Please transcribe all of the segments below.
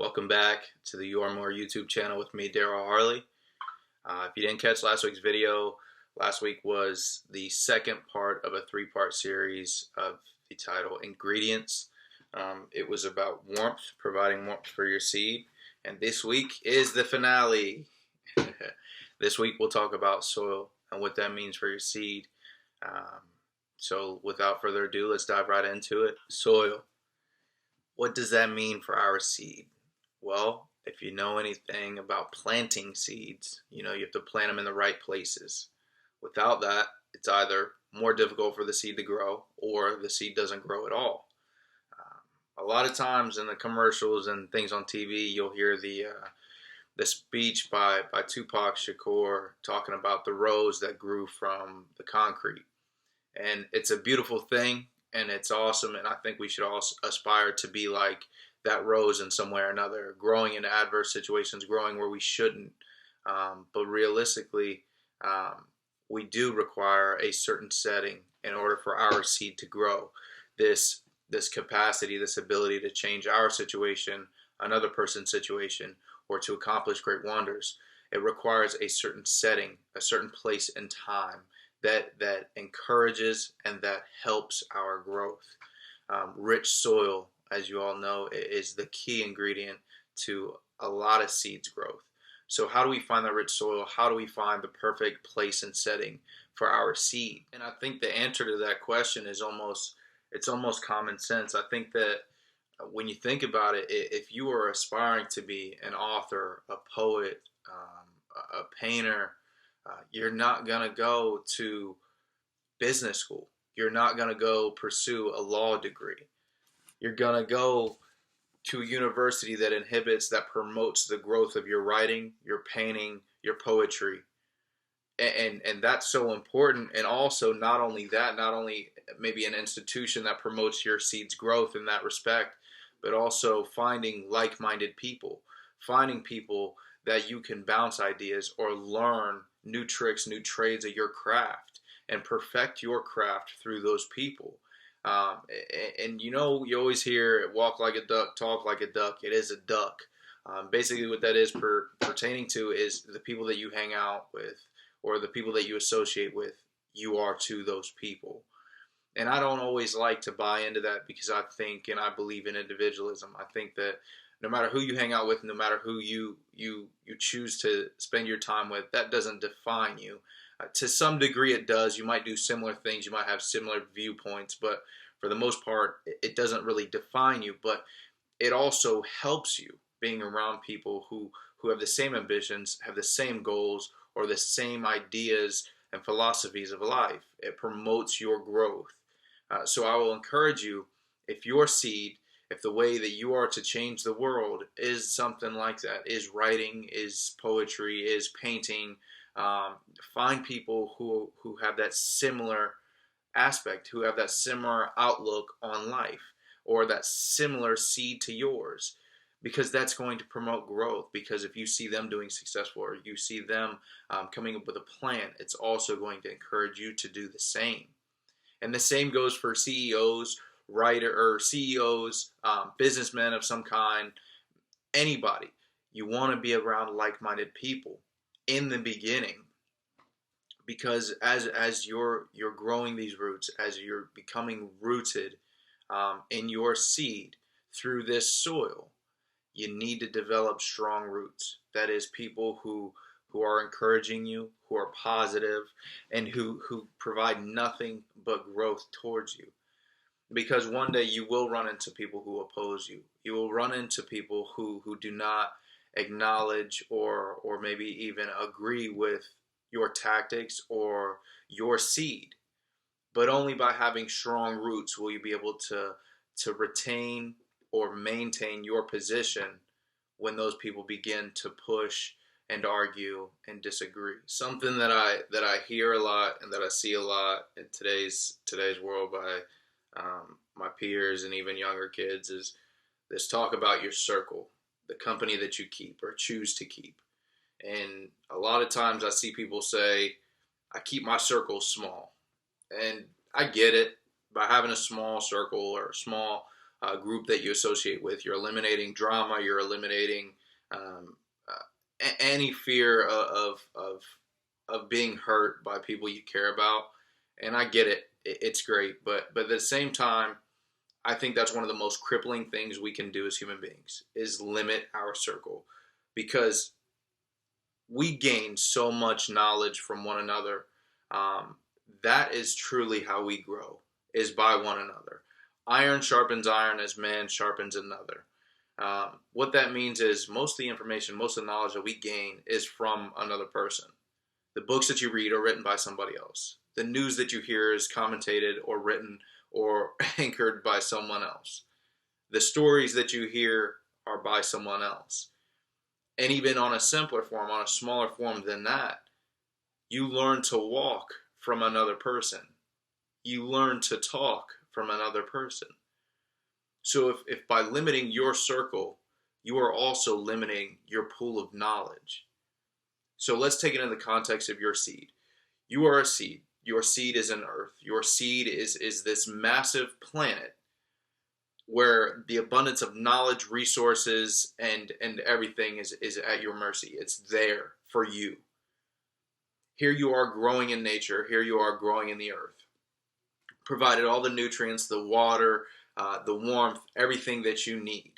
Welcome back to the You Are More YouTube channel with me, Daryl Harley. If you didn't catch last week's video, last week was the second part of a three-part series of the title Ingredients. It was about warmth, providing warmth for your seed. And this week is the finale. This week we'll talk about soil and what that means for your seed. So without further ado, let's dive right into it. Soil. What does that mean for our seed? Well, if you know anything about planting seeds, you know you have to plant them in the right places. Without that, it's either more difficult for the seed to grow or the seed doesn't grow at all. A lot of times in the commercials and things on TV, you'll hear the speech by Tupac Shakur talking about the rose that grew from the concrete. And it's a beautiful thing, and it's awesome, and I think we should all aspire to be like that rose in some way or another, growing in adverse situations, growing where we shouldn't. But realistically, we do require a certain setting in order for our seed to grow. This capacity, this ability to change our situation, another person's situation, or to accomplish great wonders, it requires a certain setting, a certain place and time that encourages and that helps our growth. Rich soil, as you all know, is the key ingredient to a lot of seeds growth. So how do we find that rich soil? How do we find the perfect place and setting for our seed? And I think the answer to that question is almost common sense. I think that when you think about it, if you are aspiring to be an author, a poet, a painter, you're not going to go to business school. You're not going to go pursue a law degree. You're going to go to a university that promotes the growth of your writing, your painting, your poetry. And that's so important. And also, not only maybe an institution that promotes your seed's growth in that respect, but also finding like-minded people, finding people that you can bounce ideas or learn new tricks, new trades of your craft, and perfect your craft through those people. And you always hear walk like a duck, talk like a duck. It is a duck. Basically what that is pertaining to is the people that you hang out with or the people that you associate with, you are to those people. And I don't always like to buy into that because I think and I believe in individualism. I think that no matter who you hang out with, no matter who you choose to spend your time with, that doesn't define you. To some degree it does. You might do similar things, you might have similar viewpoints, but for the most part it doesn't really define you. But it also helps you being around people who have the same ambitions, have the same goals, or the same ideas and philosophies of life. It promotes your growth. So I will encourage you, if your seed, if the way that you are to change the world is something like that, is writing, is poetry, is painting, find people who have that similar aspect, who have that similar outlook on life, or that similar seed to yours, because that's going to promote growth. Because if you see them doing successful, or you see them coming up with a plan, it's also going to encourage you to do the same. And the same goes for CEOs, CEOs, businessmen of some kind, anybody. You want to be around like-minded people in the beginning, because as you're growing these roots, as you're becoming rooted in your seed through this soil, you need to develop strong roots. That is, people who are encouraging you, who are positive, and who provide nothing but growth towards you. Because one day you will run into people who oppose you. You will run into people who do not acknowledge or maybe even agree with your tactics or your seed. But only by having strong roots will you be able to retain or maintain your position when those people begin to push and argue and disagree. Something that I hear a lot and that I see a lot in today's world by my peers and even younger kids is this talk about your circle, the company that you keep or choose to keep. And a lot of times I see people say, I keep my circle small. And I get it. By having a small circle or a small group that you associate with. You're eliminating drama. You're eliminating any fear of being hurt by people you care about. And I get it. It's great. But at the same time, I think that's one of the most crippling things we can do as human beings is limit our circle, because we gain so much knowledge from one another. That is truly how we grow, is by one another. Iron sharpens iron as man sharpens another. What that means is most of the information, most of the knowledge that we gain is from another person. The books that you read are written by somebody else. The news that you hear is commentated or written or anchored by someone else. The stories that you hear are by someone else. And even on a simpler form, on a smaller form than that, you learn to walk from another person. You learn to talk from another person. So if by limiting your circle, you are also limiting your pool of knowledge. So let's take it in the context of your seed. You are a seed. Your seed is an earth. Your seed is this massive planet where the abundance of knowledge, resources, and everything is at your mercy. It's there for you. Here you are growing in nature. Here you are growing in the earth. Provided all the nutrients, the water, the warmth, everything that you need.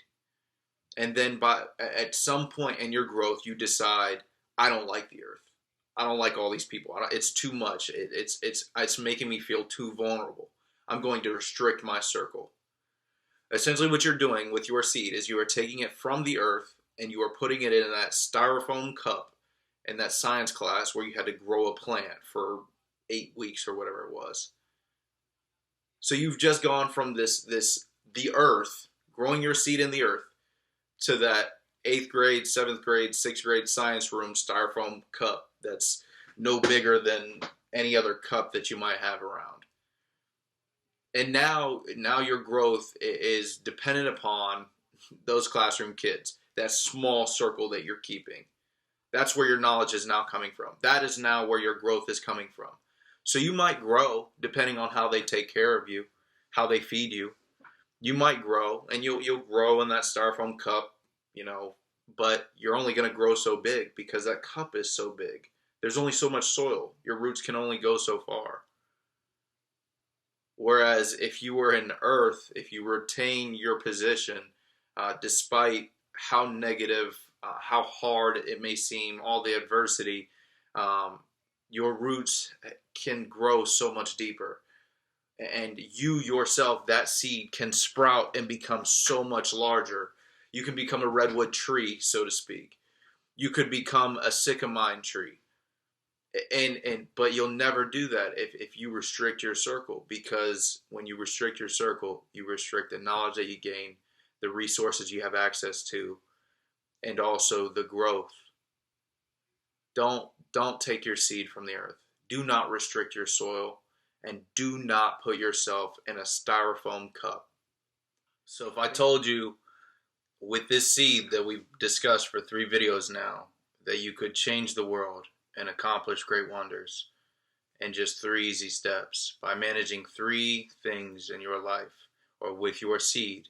And then at some point in your growth, you decide, I don't like the earth. I don't like all these people. It's too much. It's making me feel too vulnerable. I'm going to restrict my circle. Essentially what you're doing with your seed is you are taking it from the earth and you are putting it in that styrofoam cup in that science class where you had to grow a plant for 8 weeks or whatever it was. So you've just gone from the earth, growing your seed in the earth, to that 8th grade, 7th grade, 6th grade science room styrofoam cup that's no bigger than any other cup that you might have around. And now your growth is dependent upon those classroom kids, that small circle that you're keeping. That's where your knowledge is now coming from. That is now where your growth is coming from. So you might grow depending on how they take care of you, how they feed you. You might grow, and you'll grow in that styrofoam cup, but you're only going to grow so big because that cup is so big. There's only so much soil. Your roots can only go so far. Whereas if you were in earth, if you retain your position, despite how negative, how hard it may seem, all the adversity, your roots can grow so much deeper. And you yourself, that seed, can sprout and become so much larger. You can become a redwood tree, so to speak. You could become a sycamine tree. But you'll never do that if you restrict your circle, because when you restrict your circle, you restrict the knowledge that you gain, the resources you have access to, and also the growth. Don't take your seed from the earth. Do not restrict your soil, and do not put yourself in a styrofoam cup. So if I told you with this seed that we've discussed for 3 videos now, that you could change the world and accomplish great wonders in just 3 easy steps by managing 3 things in your life or with your seed,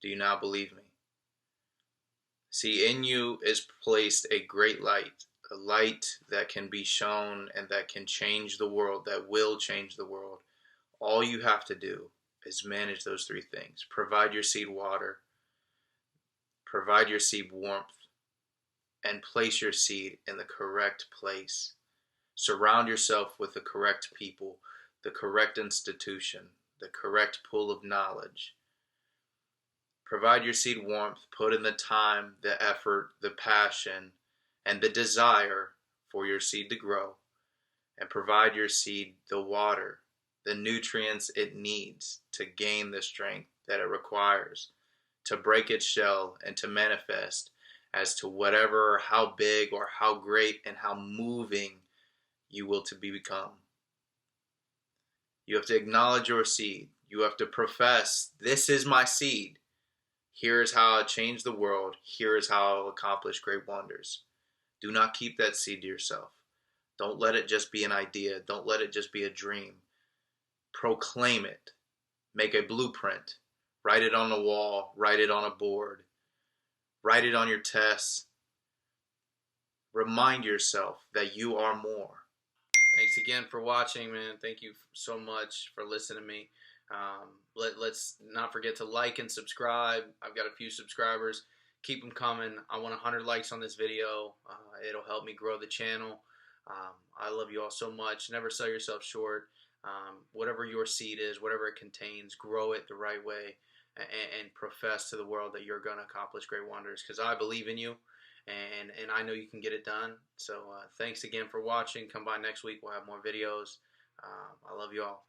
do you now believe me? See, in you is placed a great light, a light that can be shown and that can change the world, that will change the world. All you have to do is manage those 3 things. Provide your seed water, provide your seed warmth, and place your seed in the correct place. Surround yourself with the correct people, the correct institution, the correct pool of knowledge. Provide your seed warmth, put in the time, the effort, the passion, and the desire for your seed to grow. And provide your seed the water, the nutrients it needs to gain the strength that it requires to break its shell and to manifest as to whatever, how big or how great and how moving you will to become. You have to acknowledge your seed. You have to profess, this is my seed. Here is how I'll change the world. Here is how I'll accomplish great wonders. Do not keep that seed to yourself. Don't let it just be an idea. Don't let it just be a dream. Proclaim it. Make a blueprint. Write it on the wall. Write it on a board. Write it on your tests. Remind yourself that you are more. Thanks again for watching, man. Thank you so much for listening to me. Let's not forget to like and subscribe. I've got a few subscribers. Keep them coming. I want 100 likes on this video. It'll help me grow the channel. I love you all so much. Never sell yourself short. Whatever your seed is, whatever it contains, grow it the right way and profess to the world that you're going to accomplish great wonders, because I believe in you. And I know you can get it done. So thanks again for watching. Come by next week. We'll have more videos. I love you all.